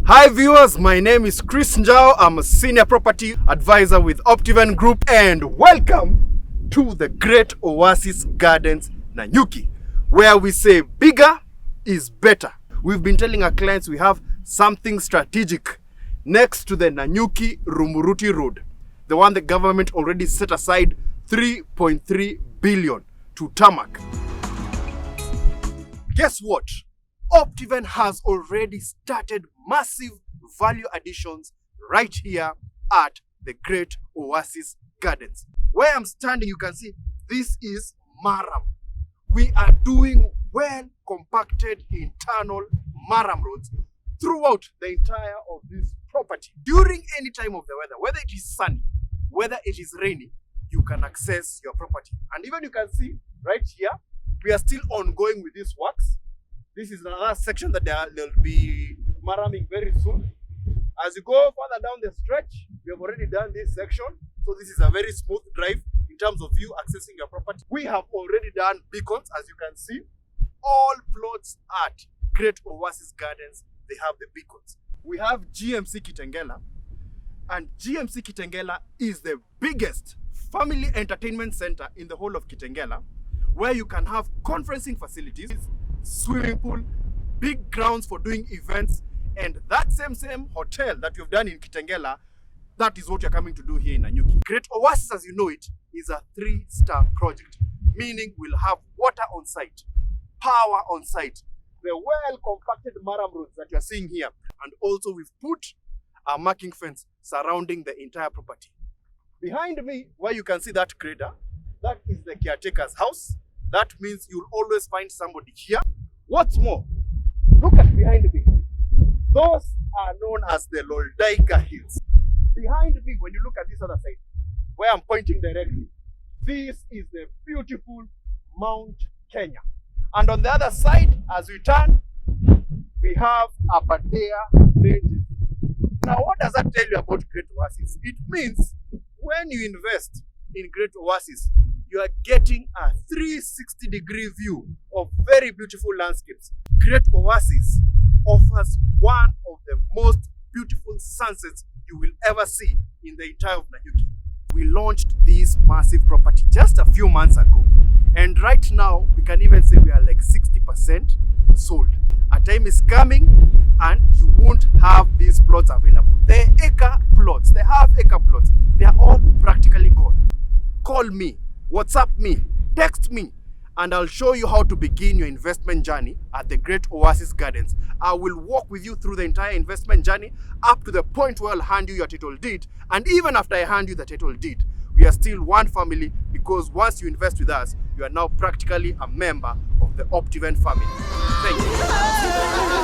Hi viewers, my name is Chris Njao. I'm a senior property advisor with Optiven Group, and welcome to the Great Oasis Gardens-Nanyuki, where we say bigger is better. We've been telling our clients we have something strategic next to the Nanyuki-Rumuruti Road, the one the government already set aside 3.3 billion to tarmac. Guess what? Optiven has already started massive value additions right here at the Great Oasis Gardens. Where I'm standing, you can see this is murram. We are doing well compacted internal murram roads throughout the entire of this property. During any time of the weather, whether it is sunny, whether it is rainy, you can access your property. And even you can see right here, we are still ongoing with these works. This is another section that they'll be murramming very soon. As you go further down the stretch, we have already done this section. So this is a very smooth drive in terms of you accessing your property. We have already done beacons, as you can see. All plots at Great Oasis Gardens, they have the beacons. We have GMC Kitengela, and GMC Kitengela is the biggest family entertainment center in the whole of Kitengela, where you can have conferencing facilities, swimming pool, big grounds for doing events, and that same hotel that you've done in Kitengela, that is what you're coming to do here in Nanyuki. Great Oasis, as you know it, is a 3-star project, meaning we'll have water on site, power on site, the well-compacted murram roads that you're seeing here, and also we've put a marking fence surrounding the entire property. Behind me, where you can see that crater, that is the caretaker's house. That means you'll always find somebody here. What's more, look at behind me. Those are known as the Lolldaiga hills. Behind me, when you look at this other side, where I'm pointing directly, this is the beautiful Mount Kenya. And on the other side, as we turn, we have Aberdare Ranges. Now, what does that tell you about Great Oasis? It means when you invest in Great Oasis, you are getting a 360-degree view of very beautiful landscapes. Great Oasis offers one of the most beautiful sunsets you will ever see in the entire of Nanyuki. We launched this massive property just a few months ago, and right now we can even say we are like 60% sold. A time is coming and you won't have these plots available. The acre plots, the half-acre plots, they are all practically gone. Call me, WhatsApp me, text me, and I'll show you how to begin your investment journey at the Great Oasis Gardens. I will walk with you through the entire investment journey up to the point where I'll hand you your title deed. And even after I hand you the title deed, we are still one family, because once you invest with us, you are now practically a member of the Optiven family. Thank you.